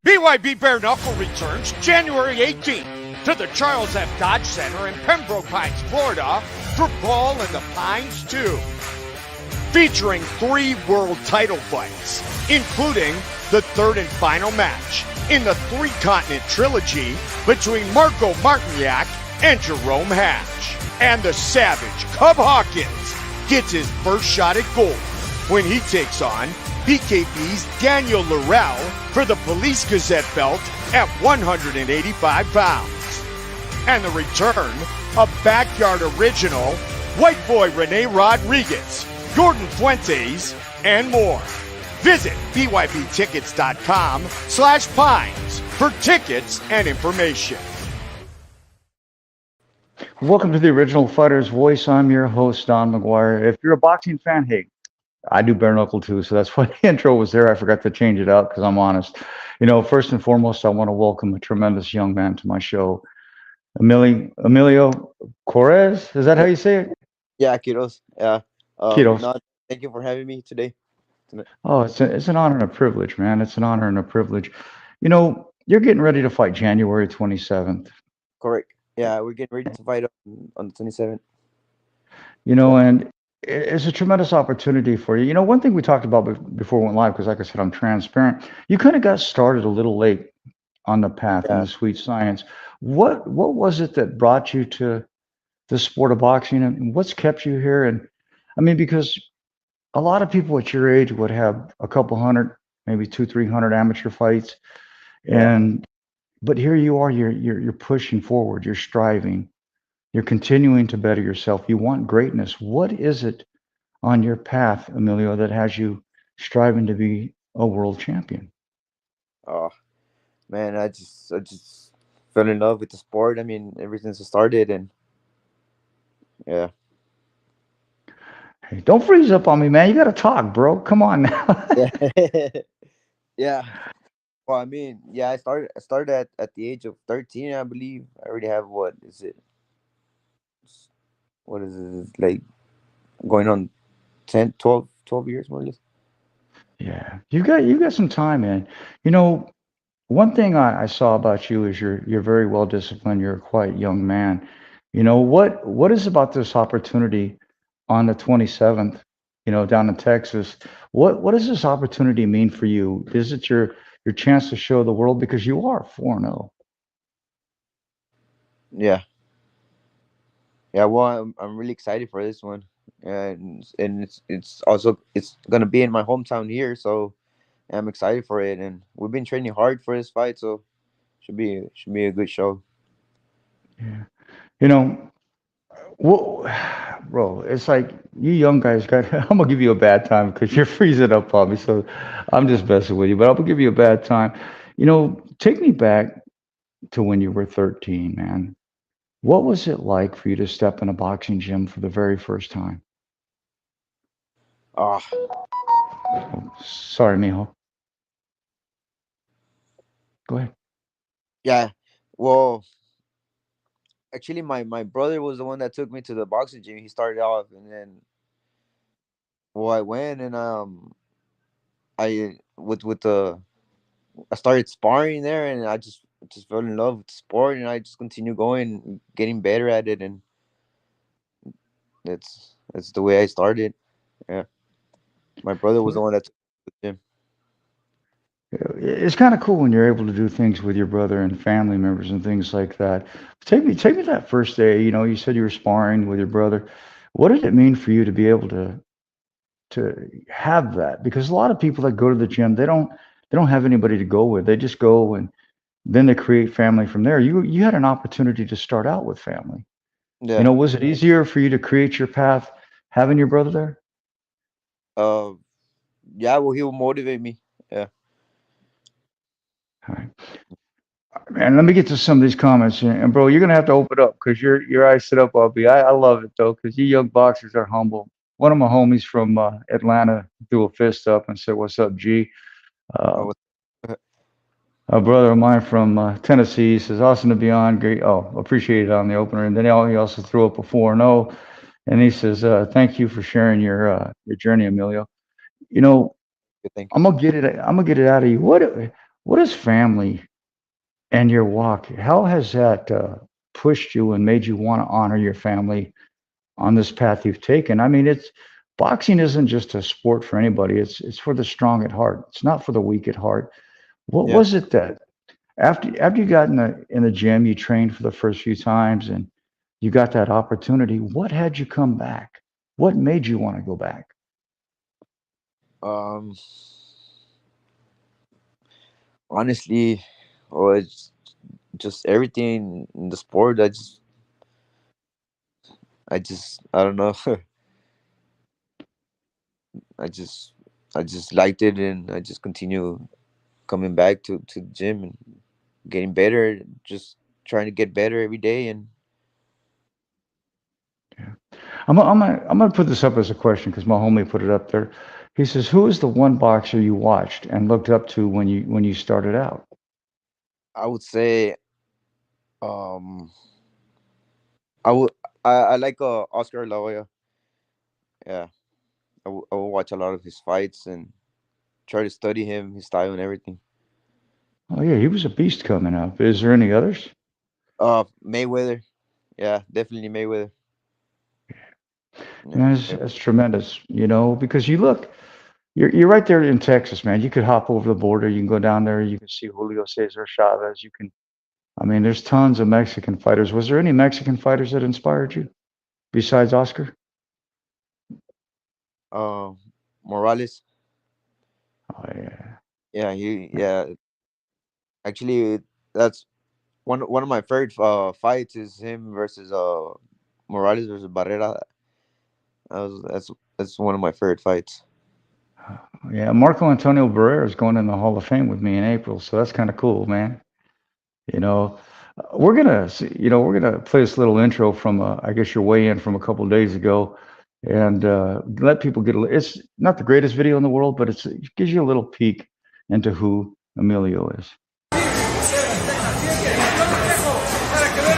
BYB Bare Knuckle returns January 18th to the Charles F. Dodge Center in Pembroke Pines, Florida for Ball in the Pines 2. Featuring 3 world title fights, including the third and final match in the 3-continent trilogy between Marco Martignac and Jerome Hatch. And the Savage Cub Hawkins gets his first shot at gold when he takes on BKB's Daniel Laurel for the Police Gazette belt at 185 pounds. And the return of backyard original White Boy Rene Rodriguez, Jordan Fuentes, and more. Visit BYBtickets.com/Pines for tickets and information. Welcome to the Original Fighter's Voice. I'm your host, Don Mcguire. If you're a boxing fan, hey, I do bare knuckle too, so that's why the intro was there. I forgot to change it out because I'm honest. You know, first and foremost, I want to welcome a tremendous young man to my show, Emilio Quiroz. Is that how you say it? Yeah, Quiroz. Yeah. Quiroz. No, thank you for having me today. Oh, it's an honor and a privilege, man. It's an honor and a privilege. You know, you're getting ready to fight January 27th. Correct. Yeah, we're getting ready to fight on the 27th. You know, and it's a tremendous opportunity for you. You know, one thing we talked about before we went live, because like I said, I'm transparent. You kind of got started a little late on the path in the sweet science. What was it that brought you to the sport of boxing, and what's kept you here? And I mean, because a lot of people at your age would have a couple hundred, maybe 200-300 amateur fights, but here you are. You're pushing forward. You're striving. You're continuing to better yourself. You want greatness. What is it on your path, Emilio, that has you striving to be a world champion? Oh, man, I just fell in love with the sport. I mean, ever since it started, and yeah. Hey, don't freeze up on me, man. You got to talk, bro. Come on now. Yeah. Well, I mean, yeah, I started at the age of 13, I believe. I already have what is it, like going on 10, 12 years more or less. Yeah, you got some time, man. You know, one thing I saw about you is you're very well disciplined. You're a quite young man. You know, what is about this opportunity on the 27th, you know, down in Texas? What does this opportunity mean for you? Is it your chance to show the world, because you are 4-0? Yeah. Yeah, well, I'm really excited for this one, and it's also gonna be in my hometown here, so I'm excited for it, and we've been training hard for this fight, so should be a good show. Yeah, you know, bro, it's like you young guys got. I'm gonna give you a bad time because you're freezing up on me, so I'm just messing with you. But I'm gonna give you a bad time. You know, take me back to when you were 13, man. What was it like for you to step in a boxing gym for the very first time? Oh, Oh, sorry, mijo. Go ahead. yeah. Well, actually, my brother was the one that took me to the boxing gym. He started off, and then I went, and I with the I started sparring there, and I just fell in love with the sport, and I just continued going, getting better at it, and that's the way I started. Yeah, my brother was the one that took me to the gym. It's kind of cool when you're able to do things with your brother and family members and things like that. Take me that first day. You know, you said you were sparring with your brother. What did it mean for you to be able to have that? Because a lot of people that go to the gym, they don't have anybody to go with. They just go, and then they create family from there. You had an opportunity to start out with family. You Yeah. know, was it easier for you to create your path having your brother there? Uh, yeah. Well, he will motivate me. Yeah. All right. Man, let me get to some of these comments, and bro, you're gonna have to open up because your eyes sit up, LB. I love it though, because you young boxers are humble. One of my homies from Atlanta threw a fist up and said, "What's up, G?" I Uh, was, a brother of mine from Tennessee says, "Awesome to be on. Great. Oh, appreciate it on the opener." And then he also threw up a 4-0, and he says, "Thank you for sharing your journey, Emilio." You know, thank you. I'm gonna get it. I'm gonna get it out of you. What is family and your walk? How has that pushed you and made you want to honor your family on this path you've taken? I mean, it's boxing isn't just a sport for anybody. It's for the strong at heart. It's not for the weak at heart. What Yeah. was it that after you got in the gym, you trained for the first few times and you got that opportunity? What had you come back? What made you want to go back? Um. Honestly, oh, it's just everything in the sport. I don't know. I just, I just liked it, and I just continue coming back to the gym and getting better. Just trying to get better every day, and I'm gonna put this up as a question because my homie put it up there. He says, "Who is the one boxer you watched and looked up to when you started out?" I would say, um, I like Oscar La Hoya. Yeah, I will watch a lot of his fights and try to study him, his style, and everything. Oh yeah, he was a beast coming up. Is there any others? Mayweather. Yeah, definitely Mayweather. Yeah, Man, that's tremendous. Because you look, you're right there in Texas, man. You could hop over the border. You can go down there. You can see Julio Cesar Chavez. You can. I mean, there's tons of Mexican fighters. Was there any Mexican fighters that inspired you besides Oscar? uh, Morales. Oh yeah. Yeah, yeah. Actually, that's one of my favorite fights is him versus Morales versus Barrera. That's one of my favorite fights. Yeah, Marco Antonio Barrera is going in the Hall of Fame with me in April, so that's kind of cool, man. You know, we're gonna play this little intro from, I guess your weigh in from a couple of days ago, and let people get. It's not the greatest video in the world, but it gives you a little peek into who Emilio is.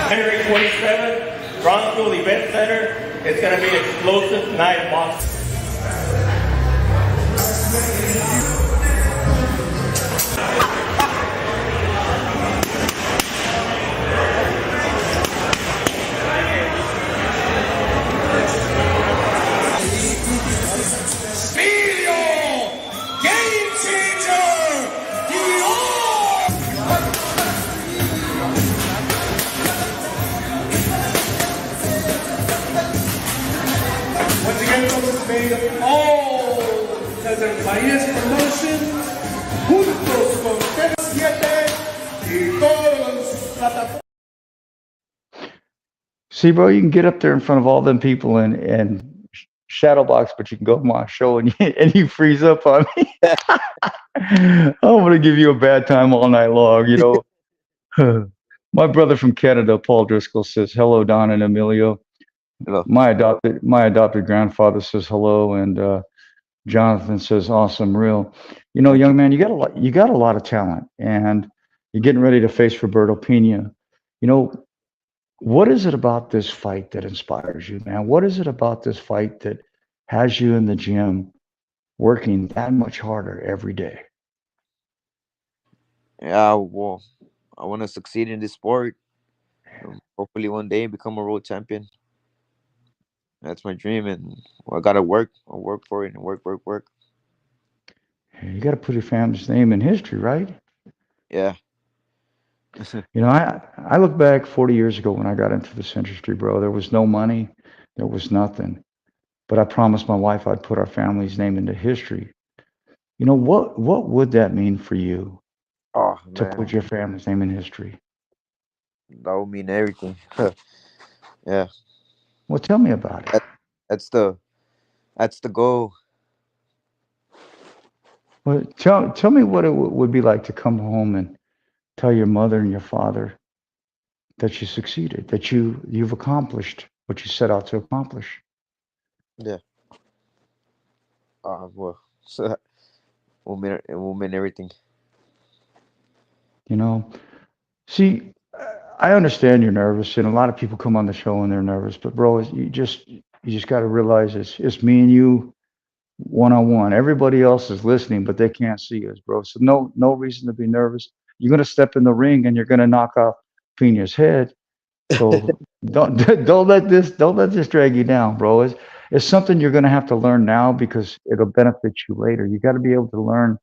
January 27th, Brownsville Event Center. It's going to be an explosive night of boxing. Game changer! Once again, somos made of all Cesar País Promotion, juntos con TV7 y todas sus plataformas. See, bro, you can get up there in front of all them people and shadow box, but you can go on my show and and you freeze up on me. I'm gonna give you a bad time all night long. My brother from Canada, Paul Driscoll, says hello, Don and Emilio. Hello. My adopted grandfather says hello, and Jonathan says awesome, real. Thank you. Young man, you got a lot of talent, and you're getting ready to face Roberto Pina. You know, what is it about this fight that inspires you, man? What is it about this fight that has you in the gym working that much harder every day? Yeah, well, I want to succeed in this sport. Hopefully, one day become a world champion. That's my dream, and I gotta work. I work for it and work, work, work. You got to put your family's name in history, right? Yeah, I look back 40 years ago when I got into this industry, bro. There was no money, there was nothing. But I promised my wife I'd put our family's name into history. What would that mean for you oh to man, put your family's name in history? that would mean everything. Yeah, Well, tell me about it. that, that's the goal. Well, tell me what it would be like to come home and tell your mother and your father that you succeeded, that you've accomplished what you set out to accomplish. Yeah. Well, woman, everything. You know, see, I understand you're nervous, and a lot of people come on the show and they're nervous. But bro, you just got to realize it's me and you one on one. Everybody else is listening, but they can't see us, bro. So no reason to be nervous. You're gonna step in the ring and you're gonna knock off Pina's head. So don't don't let this drag you down, bro. It's something you're gonna have to learn now because it'll benefit you later. You got to be able to learn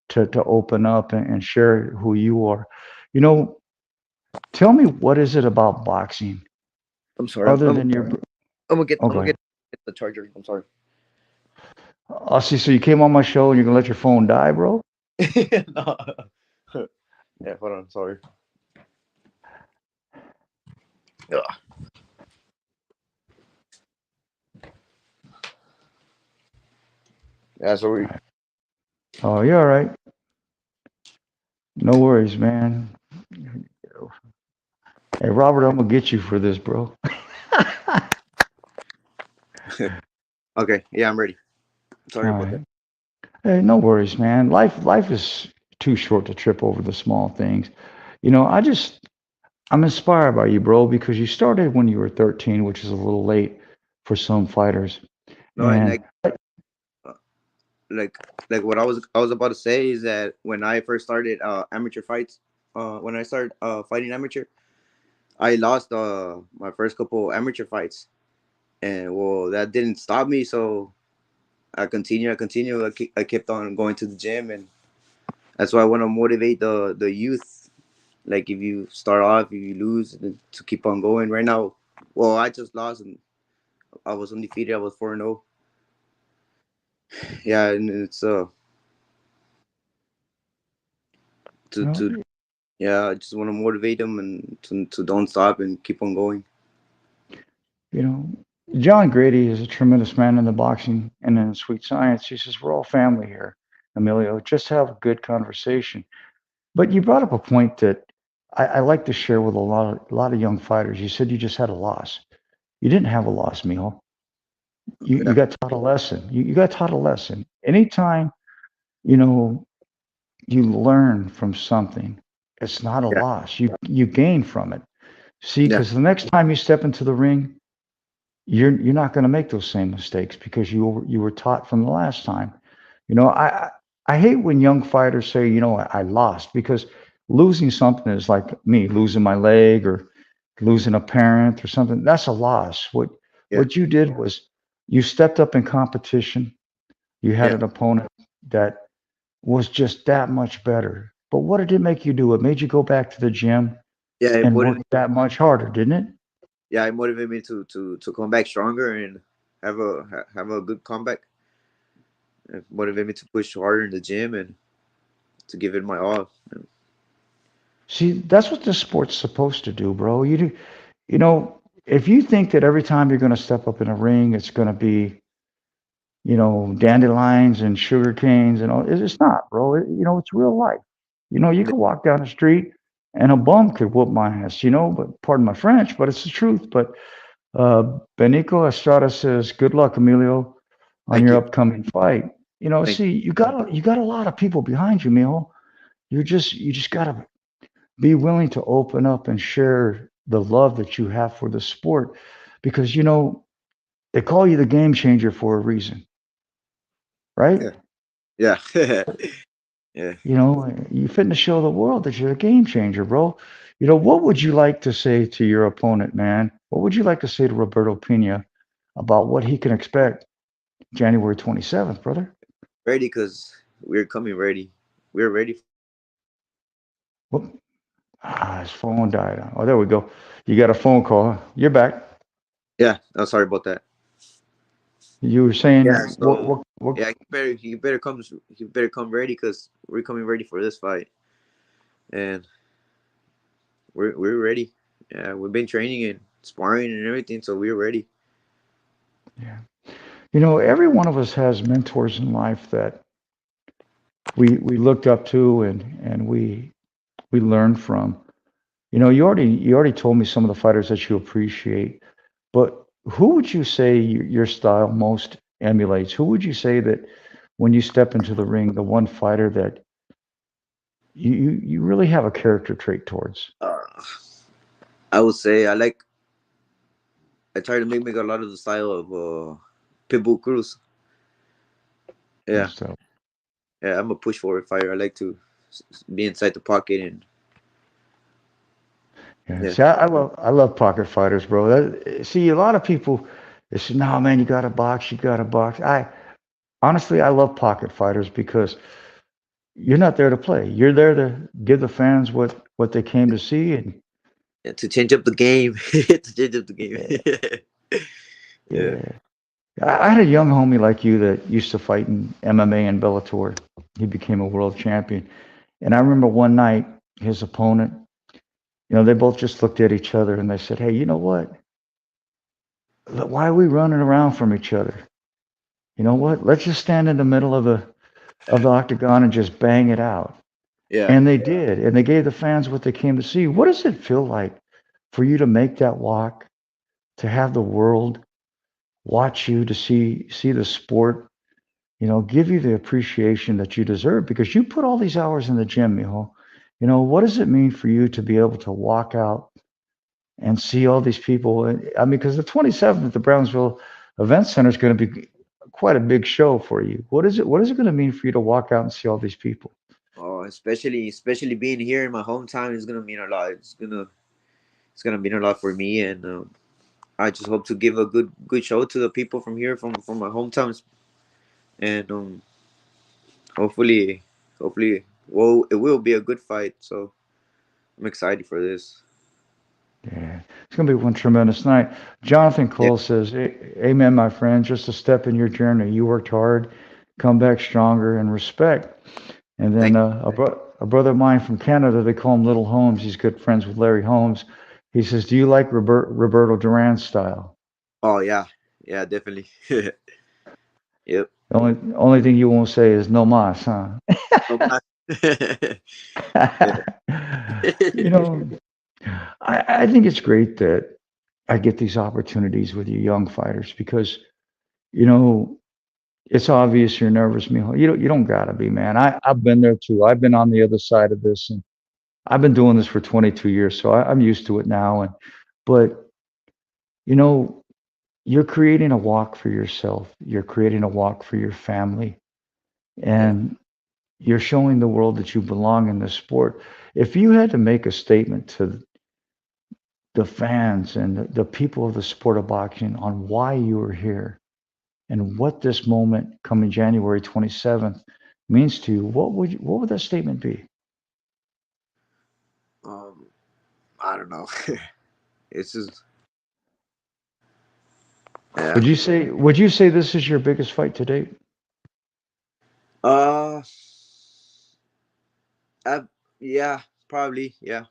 to open up and share who you are. You know, tell me what is it about boxing I'm sorry. other than your I'm gonna okay. get the charger. I'm sorry. I see. So you came on my show and you're gonna let your phone die, bro? No. Yeah, hold on. Sorry. Yeah. Yeah. So we. Oh, you're all right. No worries, man. Hey, Robert, I'm gonna get you for this, bro. Okay. Yeah, I'm ready. All Sorry about right. that. Hey, no worries, man. Life is too short to trip over the small things. You know, I'm inspired by you, bro, because you started when you were 13, which is a little late for some fighters. No, and And uh, like like what I was about to say is that when I first started amateur fights, when I started fighting amateur, I lost my first couple amateur fights, and well, that didn't stop me. So I kept on going to the gym, and that's why I want to motivate the youth. Like if you start off, if you lose, then to keep on going. Right now, well, I just lost and I was undefeated. I was 4-0. Yeah, and it's you know, to yeah, I just want to motivate them and to don't stop and keep on going. you know, John Grady is a tremendous man in the boxing and in sweet science. He says we're all family here, Emilio. Just have a good conversation. But you brought up a point that I like to share with a lot of young fighters. You said you just had a loss. You didn't have a loss, Mijo. You Yeah, got taught a lesson. You got taught a lesson. Anytime, you know, you learn from something, it's not a yeah, loss. You gain from it. See, yeah, because the next time you step into the ring, you're not going to make those same mistakes because you were taught from the last time. You know, I hate when young fighters say, you know, I lost because losing something is like me losing my leg or losing a parent or something. That's a loss. What yeah, what you did was you stepped up in competition. You had yeah, an opponent that was just that much better. But what did it make you do? It made you go back to the gym yeah. and work that much harder, didn't it? Yeah, it motivated me to come back stronger and have a good comeback. It motivated me to push harder in the gym and to give it my all. See, that's what this sport's supposed to do, bro. You know, if you think that every time you're going to step up in a ring, it's going to be, dandelions and sugar canes and all, it's not, bro. It's real life. You Yeah, could walk down the street and a bum could whoop my ass, but pardon my French, but it's the truth. But Benico Estrada says, "Good luck, Emilio, on thank your you, upcoming fight." thank See, you got a lot of people behind you, Mijo. You just gotta be willing to open up and share the love that you have for the sport, because they call you the game changer for a reason, right? you. Yeah, yeah, yeah. You fit to show the world that you're a game changer, bro. What would you like to say to your opponent, man? What would you like to say to Roberto Pina about what he can expect January 27th, brother? Ready because we're coming ready. We're ready. Whoop. His phone died. Oh, there we go. You got a phone call. Huh? You're back. Yeah, I'm sorry about that. You were saying Yeah, what? yeah, he better come ready because we're coming ready for this fight and we're ready. Yeah, we've been training and sparring and everything, so we're ready. Yeah. Every one of us has mentors in life that we looked up to and we we learn from. You already told me some of the fighters that you appreciate, but who would you say your style most emulates? Who would you say that when you step into the ring, the one fighter that you really have a character trait towards? Uh, I would say I try to make a lot of the style of Pitbull Cruz. Yeah, That's dope. yeah. I'm a push forward fighter. I like to be inside the pocket and Yeah. yeah. See, I love pocket fighters, bro. See, a lot of people they say, "No, man, you got to box. You got to box." I honestly, I love pocket fighters because you're not there to play. You're there to give the fans what they came to see, and Yeah, to change up the game. To change up the yeah, game. Yeah. yeah. I had a young homie like you that used to fight in MMA and Bellator. He became a world champion, and I remember one night his opponent. They both just looked at each other and they said, "Hey, you know what? Why are we running around from each other? You know what? Let's just stand in the middle of the octagon and just bang it out." Yeah. And they did, and they gave the fans what they came to see. What does it feel like for you to make that walk, to have the world watch you, to see the sport, give you the appreciation that you deserve because you put all these hours in the gym, mijo. What does it mean for you to be able to walk out and see all these people? I mean, because the 27th, the Brownsville Event Center is going to be quite a big show for you. What is it going to mean for you to walk out and see all these people? Oh, especially being here in my hometown is gonna mean a lot. It's gonna mean a lot for me, and I just hope to give a good show to the people from here, from my hometowns, and hopefully, well, it will be a good fight. So I'm excited for this. Yeah, it's going to be one tremendous night. Jonathan Yeah, Cole says, Amen, my friend. Just a step in your journey. You worked hard, come back stronger, and respect. And then thank. a brother of mine from Canada, they call him Little Holmes. He's good friends with Larry Holmes. He says, "Do you like Roberto Duran's style?" Oh yeah, yeah, definitely. Yep. The only thing you won't say is no mas, huh? No mas. you know, I think it's great that I get these opportunities with you young fighters because, you know, it's obvious you're nervous, Mijo. You don't gotta be, man. I've been there too. I've been on the other side of this, and I've been doing this for 22 years, so I'm used to it now. But you know, you're creating a walk for yourself. You're creating a walk for your family, Yeah. and you're showing the world that you belong in this sport. If you had to make a statement to the fans and the people of the sport of boxing on why you are here and what this moment coming January 27th means to you, what would that statement be? Um, I don't know. It's just yeah. Would you say this is your biggest fight to date? Uh, I, yeah, probably yeah,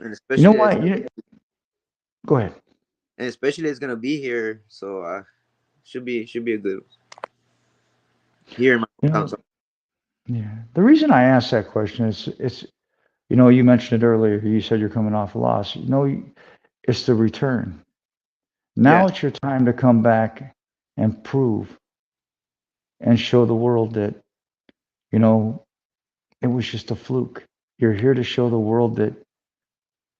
and You know especially why? Go ahead. it's gonna be here, so should be a good here in my You hometown. know, So yeah. The reason I asked that question is it's you mentioned it earlier. You said you're coming off a loss. It's the return. Now yeah, it's your time to come back and prove and show the world that, you know, it was just a fluke. You're here to show the world that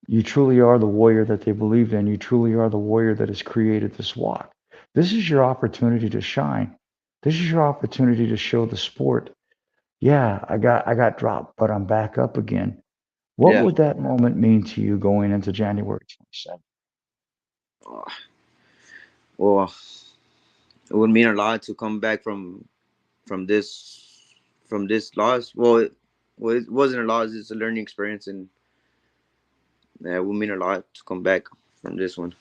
you truly are the warrior that they believed in. You truly are the warrior that has created this walk. This is your opportunity to shine. This is your opportunity to show the sport. Yeah, I got dropped, but I'm back up again. What yeah. would that moment mean to you going into January 27th? Uh, Well, it would mean a lot to come back from this loss. Well, it wasn't a loss; it's a learning experience, and yeah, it would mean a lot to come back from this one.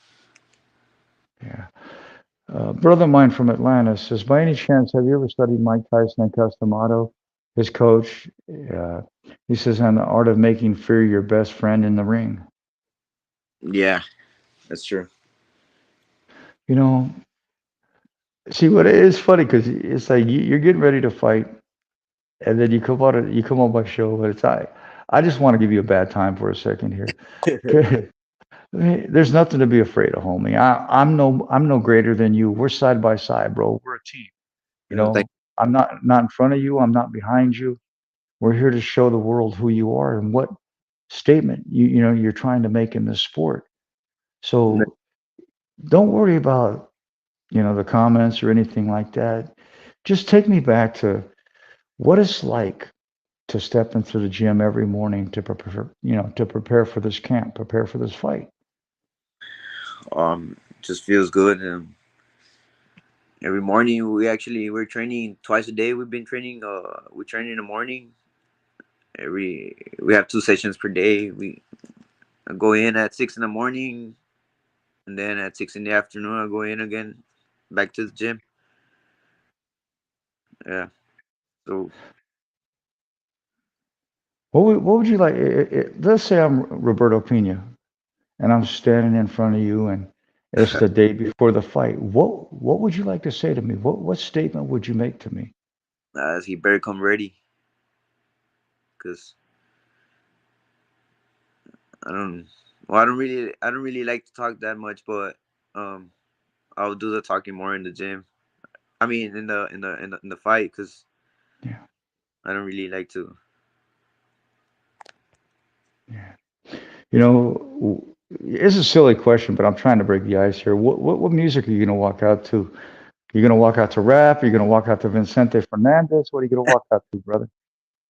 Yeah. Brother of mine from Atlanta says, by any chance, have you ever studied Mike Tyson and Customato, his coach? He says, on the art of making fear your best friend in the ring. Yeah, that's true. You know, see what it is funny because it's like you're getting ready to fight, and then you come on my show, but it's I just want to give you a bad time for a second here. Okay. Hey, there's nothing to be afraid of, homie. I'm no greater than you. We're side by side, bro. We're a team. You Thank know, I'm not in front of you. I'm not behind you. We're here to show the world who you are and what statement you're trying to make in this sport. you. So don't worry about the comments or anything like that. Just take me back to what it's like to step into the gym every morning to prepare for this camp, prepare for this fight. Just feels good. Every morning we're training twice a day. We've been training. We train in the morning. We have 2 sessions per day. We go in at 6 in the morning, and then at 6 in the afternoon I go in again, back to the gym. Yeah. So What would you like? Let's say I'm Roberto Pina and I'm standing in front of you, and it's the day before the fight. What would you like to say to me? What statement would you make to me? he better come ready, cause I don't. Well, I don't really like to talk that much, but um, I'll do the talking more in the gym. I mean, in the fight, cause Yeah, I don't really like to. yeah. It's a silly question, but I'm trying to break the ice here. What music are you gonna walk out to? You gonna walk out to rap? Are you gonna walk out to Vicente Fernandez? What are you gonna walk out to, brother?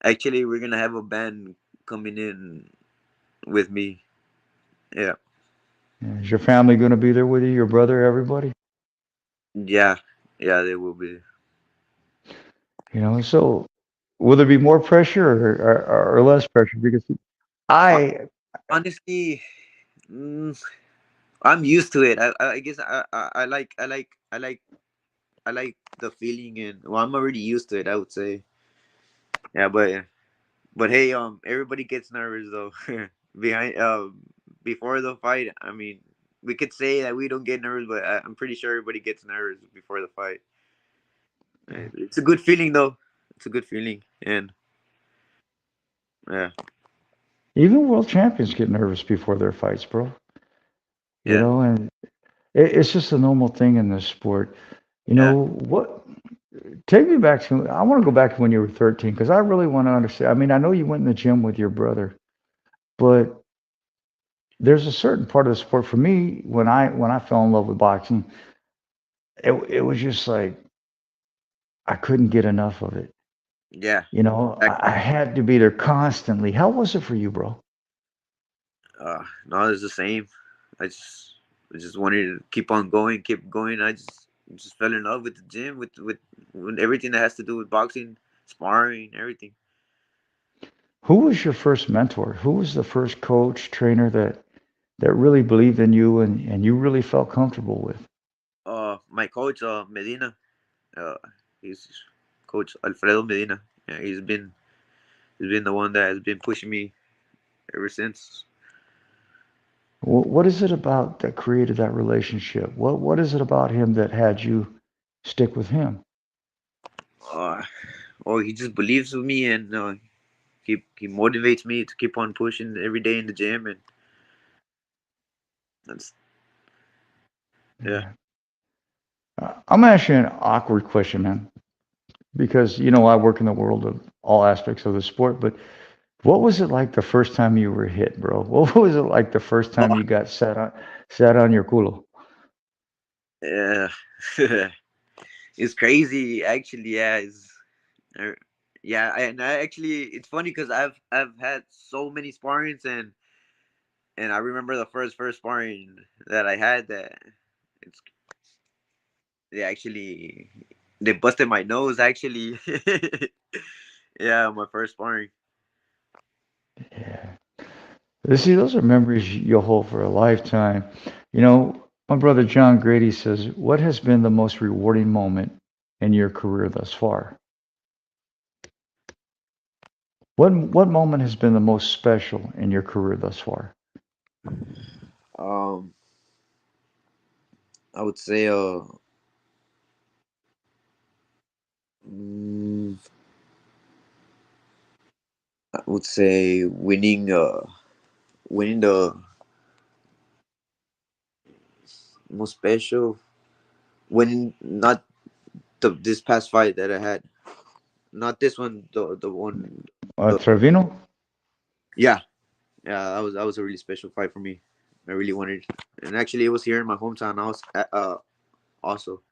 Actually, we're gonna have a band coming in with me. Yeah, Yeah, is your family gonna be there with you? Your brother, everybody? yeah, yeah. They will be. So will there be more pressure or less pressure? Because Hon- I, Honestly, I'm used to it. I guess I like the feeling, and well, I'm already used to it. I would say. Yeah, but hey, everybody gets nervous though. Behind before the fight, I mean, we could say that we don't get nervous, but I'm pretty sure everybody gets nervous before the fight. It's a good feeling though. It's a good feeling, and yeah, even world champions get nervous before their fights, bro. yeah, And it's just a normal thing in this sport. yeah, What? Take me back to. I want to go back to when you were 13 because I really want to understand. I mean, I know you went in the gym with your brother, but there's a certain part of the sport for me when I fell in love with boxing. It was just like I couldn't get enough of it. yeah. I had to be there constantly. How was it for you, bro? No, it's the same. I just I just wanted to keep on going, keep going. I just fell in love with the gym, with everything that has to do with boxing, sparring, everything. Who was your first mentor? Who was the first coach, trainer that really believed in you and you really felt comfortable with? My coach, Medina. Uh, he's Coach Alfredo Medina. Yeah, he's been the one that has been pushing me ever since. What is it about that created that relationship? What is it about him that had you stick with him? Uh, he just believes in me, and he motivates me to keep on pushing every day in the gym, and that's yeah. Yeah. I'm gonna ask you an awkward question, man, because I work in the world of all aspects of the sport. But what was it like the first time you were hit, bro? What was it like the first time Oh, you got sat on your culo? yeah. It's crazy, actually. Yeah, uh, and I actually, it's funny because I've had so many sparrings, and I remember the first sparring that I had that it's they actually they busted my nose actually. Yeah, my first sparring. Yeah. See, those are memories you'll hold for a lifetime. My brother John Grady says, "What has been the most rewarding moment in your career thus far? What moment has been the most special in your career thus far?" Um, I would say mm, would say winning the most special, winning not this past fight that I had, not this one, the one, the Trevino? yeah, that was a really special fight for me. I really wanted, and actually it was here in my hometown. I was also.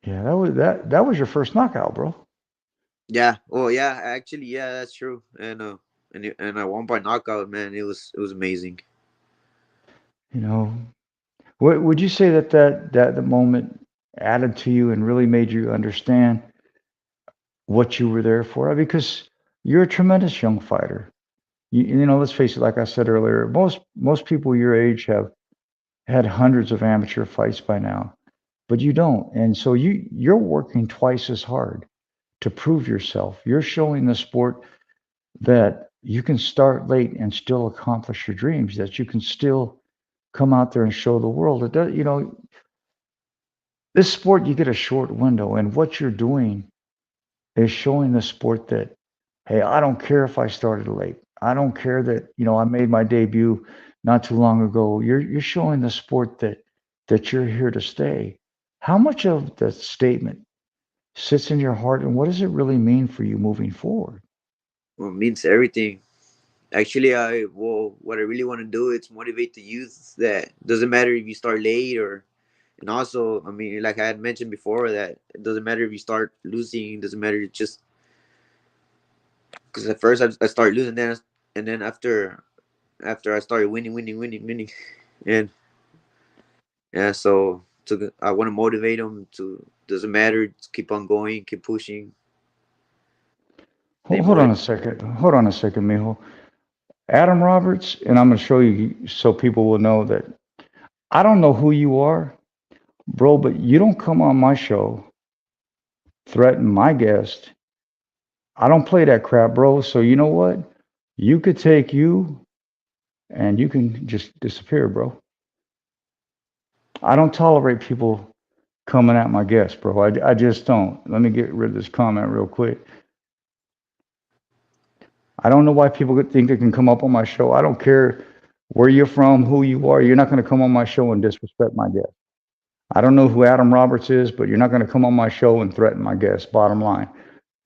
Yeah, that was your first knockout, bro. Yeah. Oh, yeah. Actually, yeah, that's true. And I won by knockout. Man, it was amazing. You know, what would you say that the moment added to you and really made you understand what you were there for? Because you're a tremendous young fighter. You know, let's face it, like I said earlier, most people your age have had hundreds of amateur fights by now, but you don't. And so you're working twice as hard to prove yourself. You're showing the sport that you can start late and still accomplish your dreams, that you can still come out there and show the world. It does, you know, this sport, you get a short window, and what you're doing is showing the sport that, hey, I don't care if I started late. I don't care that, you know, I made my debut not too long ago. You're showing the sport that you're here to stay. How much of the statement sits in your heart, and what does it really mean for you moving forward? Well, it means everything. Actually, what I really want to do is motivate the youth that doesn't matter if you start late or, and also, I mean, like I had mentioned before, that it doesn't matter if you start losing. It doesn't matter just because at first I started losing, and then after I started winning, and yeah, so I want to motivate them to doesn't matter, just keep on going, keep pushing, stay Hold on motivated. a second. Hold on a second, Mijo. Adam Roberts, and I'm going to show you so people will know that I don't know who you are, bro, but you don't come on my show, threaten my guest. I don't play that crap, bro. So you know what? You could take you and you can just disappear, bro. I don't tolerate people coming at my guests, bro. I just don't. Let me get rid of this comment real quick. I don't know why people think they can come up on my show. I don't care where you're from, who you are. You're not going to come on my show and disrespect my guest. I don't know who Adam Roberts is, but you're not going to come on my show and threaten my guest. Bottom line,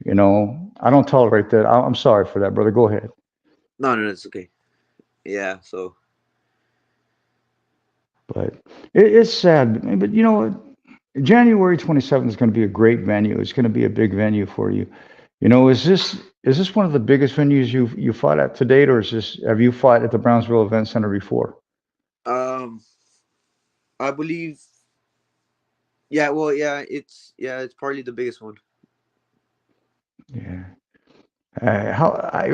you know, I don't tolerate that. I'm sorry for that, brother. Go ahead. No, no, it's okay. Yeah, so But it's sad. But you know what? January 27th is going to be a great venue. It's going to be a big venue for you. You know, is this one of the biggest venues you fought at to date, or is this have you fought at the Brownsville Event Center before? um, I believe, yeah, well, it's probably the biggest one. Yeah. I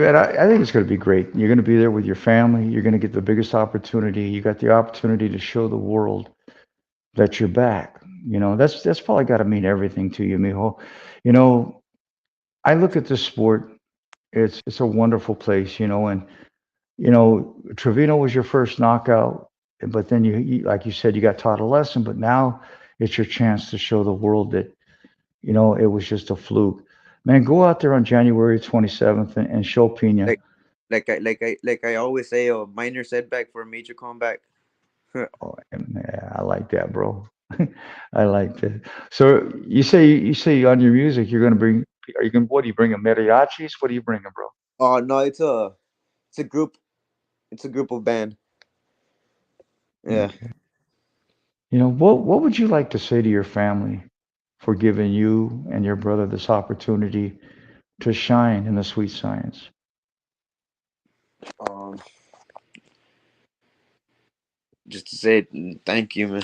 think it's going to be great. You're going to be there with your family. You're going to get the biggest opportunity. You got the opportunity to show the world that you're back. You know, that's probably got to mean everything to you, mijo. You know, I look at this sport. It's a wonderful place, you know, and you know, Trevino was your first knockout, but then like you said, you got taught a lesson. But now it's your chance to show the world that you know it was just a fluke. Man, go out there on January 27th and show Pina. Like, like I always say, a minor setback for a major comeback. Oh, yeah, I like that, bro. I like that. So you say on your music you're gonna bring. Are you gonna what? Are you bringing mariachis? What are you bringing, bro? Oh no, it's a group. It's a group of band. Yeah. Okay. You know what would you like to say to your family for giving you and your brother this opportunity to shine in the sweet science? Um, just to say thank you, man.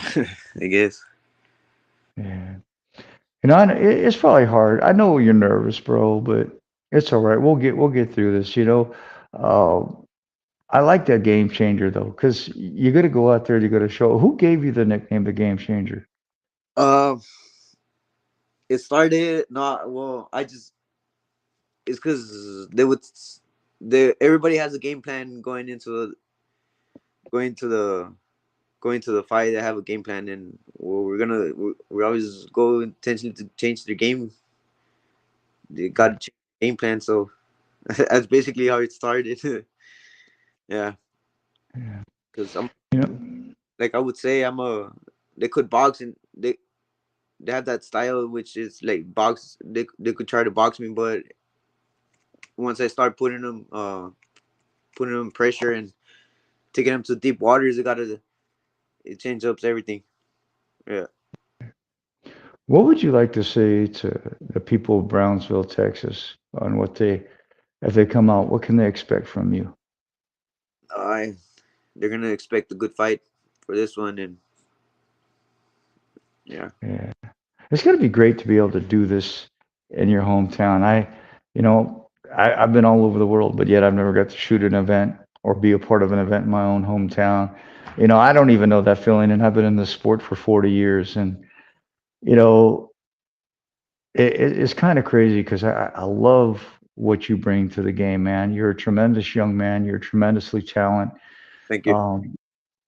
I guess. Yeah. You know, it's probably hard. I know you're nervous, bro, but it's all right. We'll get through this. You know, uh, I like that game changer though, because you got to go out there. You got to show. Who gave you the nickname, the game changer? Um, it started not well. I just it's because they would. Everybody has a game plan going to the going to the fight. They have a game plan, and we always go intentionally to change their game. They got to change the game plan, so That's basically how it started. Yeah, Yeah. because I'm You know, like I would say I'm a they could box and they have that style which is like box. They could try to box me, but once I start putting them pressure and taking them to deep waters, it changes up everything. Yeah. what would you like to say to the people of Brownsville, Texas, on what they, if they come out, what can they expect from you? I They're gonna expect a good fight for this one, and yeah, Yeah. It's going to be great to be able to do this in your hometown. You know, I've been all over the world, but yet I've never got to shoot an event or be a part of an event in my own hometown. You know, I don't even know that feeling, and I've been in this sport for 40 years, and you know, it's kind of crazy because I love what you bring to the game, man. You're a tremendous young man. You're tremendously talented, thank you. um,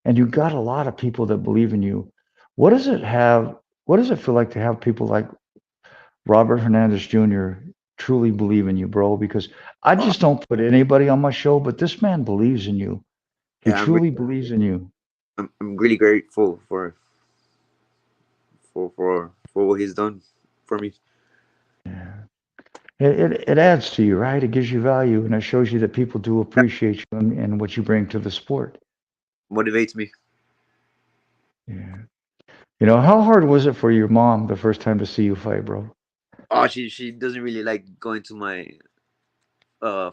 and you've got a lot of people that believe in you. What does it have? What does it feel like to have people like Robert Hernandez Jr. truly believe in you, bro? Because I Uh, just don't put anybody on my show, but this man believes in you. He yeah, truly believes in you. I'm really grateful for what he's done for me. Yeah. It adds to you, right? It gives you value and it shows you that people do That appreciate you and what you bring to the sport. motivates me. Yeah. You know, how hard was it for your mom the first time to see you fight, bro? Oh, she doesn't really like going to my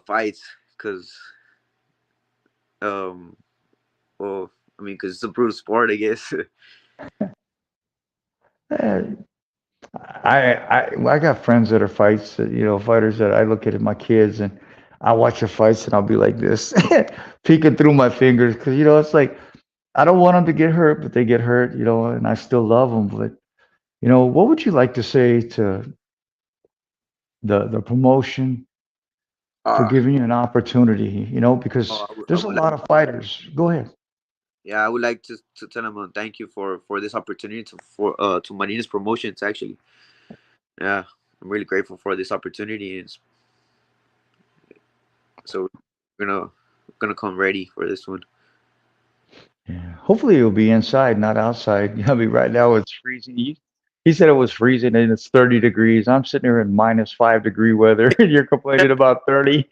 fights because um well I mean because it's a brutal sport, I guess. Eh, I got friends that are fights, fighters that I look at my kids and I watch the fights and I'll be like this, peeking through my fingers because it's like I don't want them to get hurt, but they get hurt, and I still love them. But what would you like to say to the promotion for uh giving you an opportunity? Because I there's a would lot of fighters. Go ahead. yeah, I would like to tell him thank you for this opportunity to Marina's Promotions actually. Yeah, I'm really grateful for this opportunity, and so we're gonna come ready for this one. Yeah. Hopefully you'll be inside, not outside. I mean, right now it's freezing. He said it was freezing and it's 30 degrees. I'm sitting here in -5 degree weather and you're complaining about 30.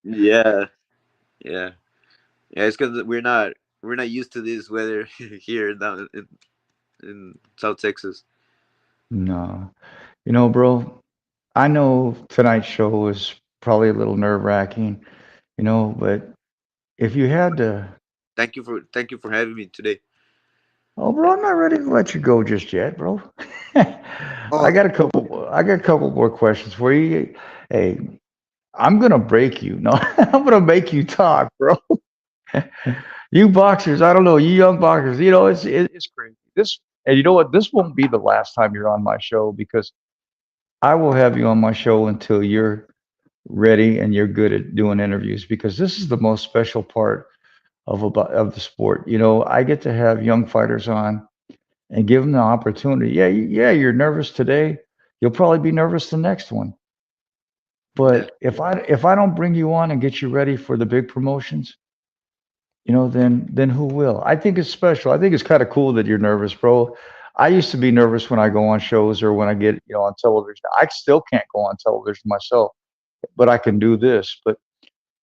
Yeah, yeah, yeah. It's because we're not used to this weather here down in South Texas. No. Bro, I know tonight's show was probably a little nerve-wracking, but if you had to, Thank you for having me today. oh, bro, I'm not ready to let you go just yet, bro. Oh, I got a couple more questions for you. Hey, I'm gonna break you. No, I'm gonna make you talk, bro. You boxers, I don't know, you young boxers, it's crazy. And you know what? This won't be the last time you're on my show because I will have you on my show until you're ready and you're good at doing interviews because this is the most special part of the sport. I get to have young fighters on and give them the opportunity. Yeah, yeah, you're nervous today. You'll probably be nervous the next one. yeah, But if I don't bring you on and get you ready for the big promotions, then who will? I think it's special. I think it's kind of cool that you're nervous, bro. I used to be nervous when I go on shows or when I get, on television. I still can't go on television myself, but I can do this. But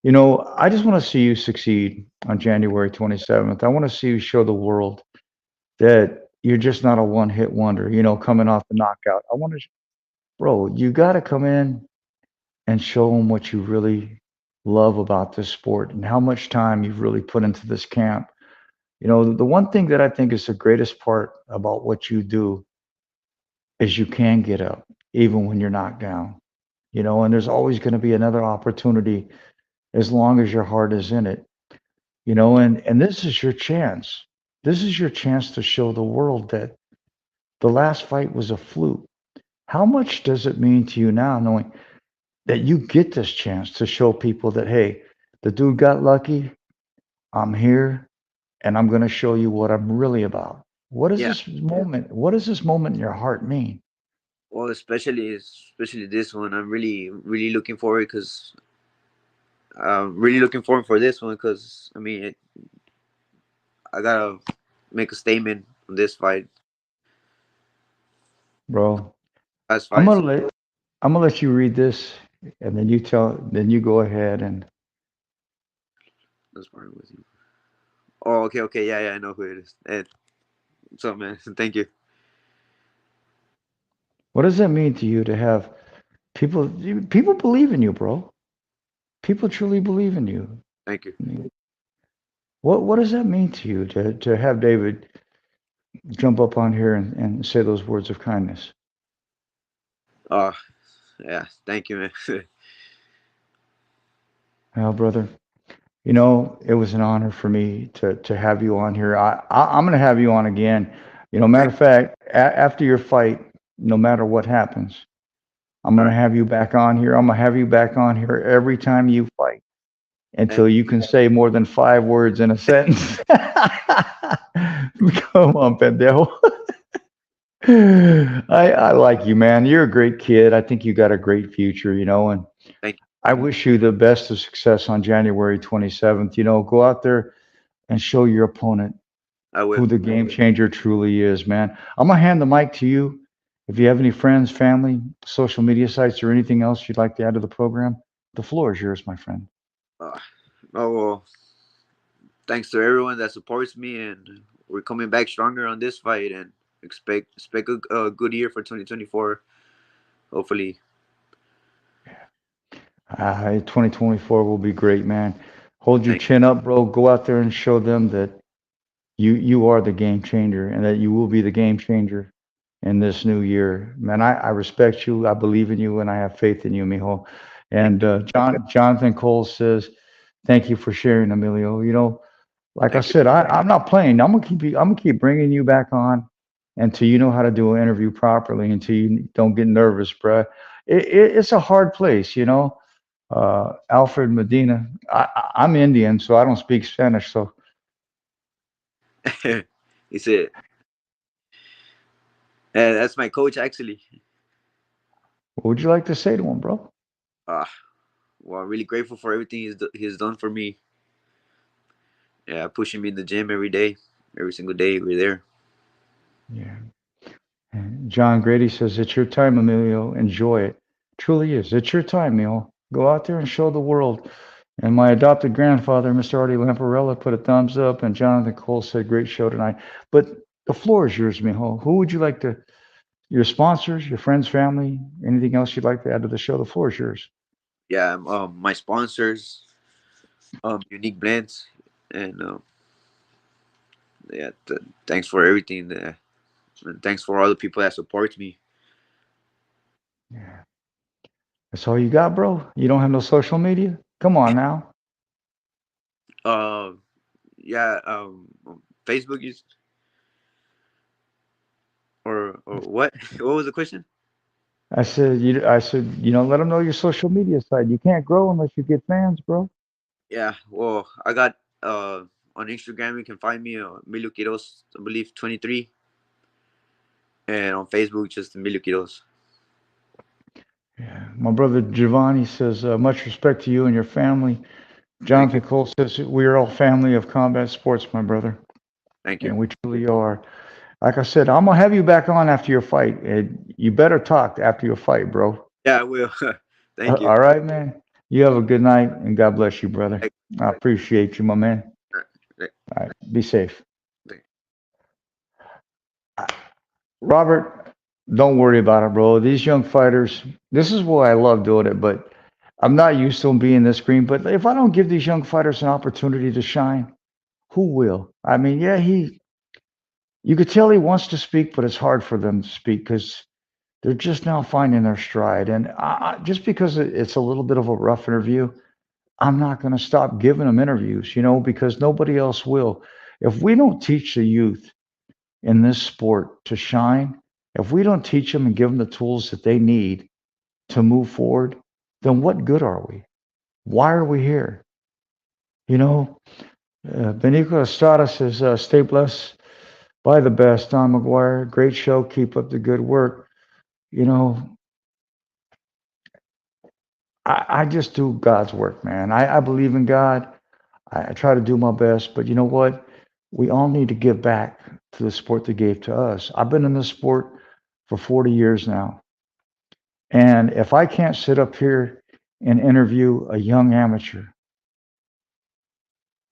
I just want to see you succeed on January 27th. I want to see you show the world that you're just not a one-hit wonder, coming off the knockout. Bro, you got to come in and show them what you really love about this sport and how much time you've really put into this camp. The one thing that I think is the greatest part about what you do is you can get up even when you're knocked down, and there's always going to be another opportunity as long as your heart is in it, and this is your chance. This is your chance to show the world that the last fight was a fluke. How much does it mean to you now knowing that you get this chance to show people that, hey, the dude got lucky, I'm here, and I'm going to show you what I'm really about? What does yeah. this moment, what does this moment in your heart mean? Well, especially this one, I'm really looking forward because really looking forward for this one because I mean I gotta make a statement on this fight. bro. Last I'm fight, gonna let I'm gonna let you read this, and then you go ahead and that's part with you. Oh, okay, okay, yeah, I know who it is. Ed, what's up, man? Thank you, what does that mean to you to have people believe in you, bro? People truly believe in you. thank you. I mean, what does that mean to you to have David jump up on here and say those words of kindness? Oh, yeah, thank you, man. Well, brother, it was an honor for me to have you on here. I'm going to have you on again. Matter Thank, of fact, after your fight, no matter what happens, I'm all going to right, have you back on here. I'm going to have you back on here every time you fight thank until you can say more than 5 words in a sentence. Come on, pendejo. I like you, man. You're a great kid. I think you got a great future, and thank you. I wish you the best of success on January 27th. Go out there and show your opponent I will. who the game changer truly is, man. I'm gonna hand the mic to you. If you have any friends, family, social media sites, or anything else you'd like to add to the program, the floor is yours, my friend. Uh, oh well, thanks to everyone that supports me, and we're coming back stronger on this fight, and expect a good year for 2024. Hopefully, 2024 will be great, man. Hold your thank chin up, bro. Go out there and show them that you are the game changer and that you will be the game changer in this new year. Man, I respect you. I believe in you and I have faith in you, mijo. thank And Jonathan Cole says, thank you for sharing, Emilio. Like I thank you. said, I'm not playing. I'm gonna keep bringing you back on until you know how to do an interview properly, until you don't get nervous, bruh. It's a hard place. Alfred Medina. I'm Indian, so I don't speak Spanish. So He said, that's my coach actually. what would you like to say to him, bro? Uh, well, I'm really grateful for everything he's done for me. Yeah, pushing me in the gym every day, every single day. We're there. Yeah. And John Grady says, it's your time, Emilio. Enjoy it. Truly is. It's your time, Emil. Go out there and show the world. And my adopted grandfather, Mr. Artie Lamparella, put a thumbs up, and Jonathan Cole said, great show tonight. But the floor is yours, Mijo. Who would you like your sponsors, your friends, family, anything else you'd like to add to the show? The floor is yours. Yeah, my sponsors, Unique Blends, and yeah, thanks for everything. And thanks for all the people that support me. Yeah. That's all you got, bro? You don't have no social media? Come on now. Uh, yeah, Facebook is or what? What was the question? I said, let them know your social media site. You can't grow unless you get fans, bro. Yeah, well, I got on Instagram you can find me Emilio Quiroz, I believe 23, and on Facebook just Emilio Quiroz. Yeah. My brother Giovanni says, much respect to you and your family. Thank you, Jonathan Cole says, we are all family of combat sports, my brother. thank you. And we truly are. Like I said, I'm going to have you back on after your fight. And you better talk after your fight, bro. Yeah, I will. Thank you. All right, man. You have a good night and God bless you, brother. Thank I appreciate you, my man. you. All right. Be safe. Thank Robert, don't worry about it, bro. These young fighters, this is why I love doing it, but I'm not used to them being this green. But if I don't give these young fighters an opportunity to shine, who will? I mean, yeah, you could tell he wants to speak, but it's hard for them to speak because they're just now finding their stride. And just because it's a little bit of a rough interview, I'm not going to stop giving them interviews, because nobody else will. If we don't teach the youth in this sport to shine, if we don't teach them and give them the tools that they need to move forward, then what good are we? Why are we here? Benico Estrada says, stay blessed by the best. Don Mcguire, great show. Keep up the good work. you know, I just do God's work, man. I believe in God. I try to do my best, but you know what? We all need to give back to the sport that gave to us. I've been in this sport for 40 years now. And if I can't sit up here and interview a young amateur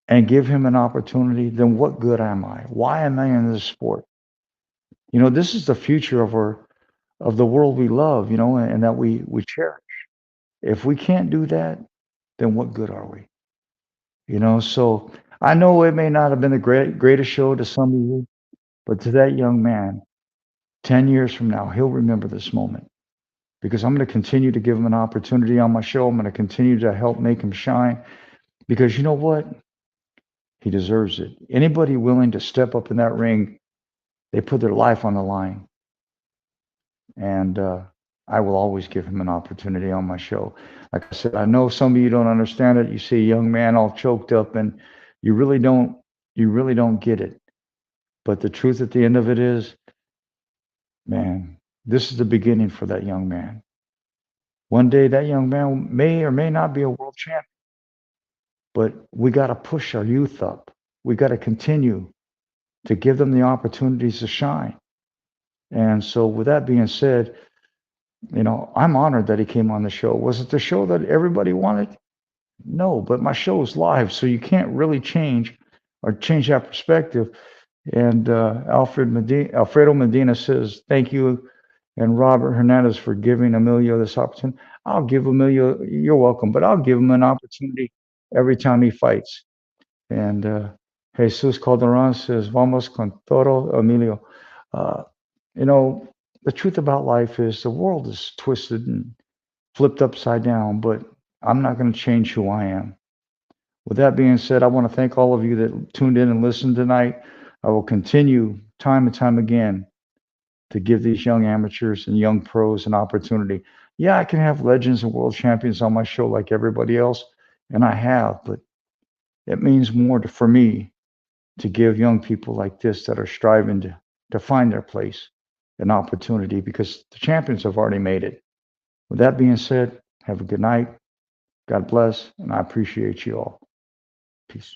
and give him an opportunity, then what good am I? Why am I in this sport? You know, this is the future of the world we love, you know, and that we cherish. If we can't do that, then what good are we? You know, so I know it may not have been the greatest show to some of you, but to that young man, 10 years from now, he'll remember this moment because I'm going to continue to give him an opportunity on my show. I'm going to continue to help make him shine because you know what? He deserves it. Anybody willing to step up in that ring, they put their life on the line. And I will always give him an opportunity on my show. Like I said, I know some of you don't understand it. You see a young man all choked up, and you really don't get it. But the truth at the end of it is, man, this is the beginning for that young man. One day that young man may or may not be a world champion, but we got to push our youth up. We got to continue to give them the opportunities to shine. And so with that being said, you know, I'm honored that he came on the show. Was it the show that everybody wanted? No, but my show is live, so you can't really change that perspective. And Alfredo Medina says, thank you, and Robert Hernandez for giving Emilio this opportunity. I'll give Emilio, you're welcome, but I'll give him an opportunity every time he fights. And Jesus Calderon says, vamos con todo, Emilio. Uh, you know, the truth about life is the world is twisted and flipped upside down, but I'm not going to change who I am. With that being said, I want to thank all of you that tuned in and listened tonight. I will continue time and time again to give these young amateurs and young pros an opportunity. Yeah, I can have legends and world champions on my show like everybody else, and I have, but it means more for me to give young people like this that are striving to find their place an opportunity because the champions have already made it. With that being said, have a good night. God bless, and I appreciate you all. Peace.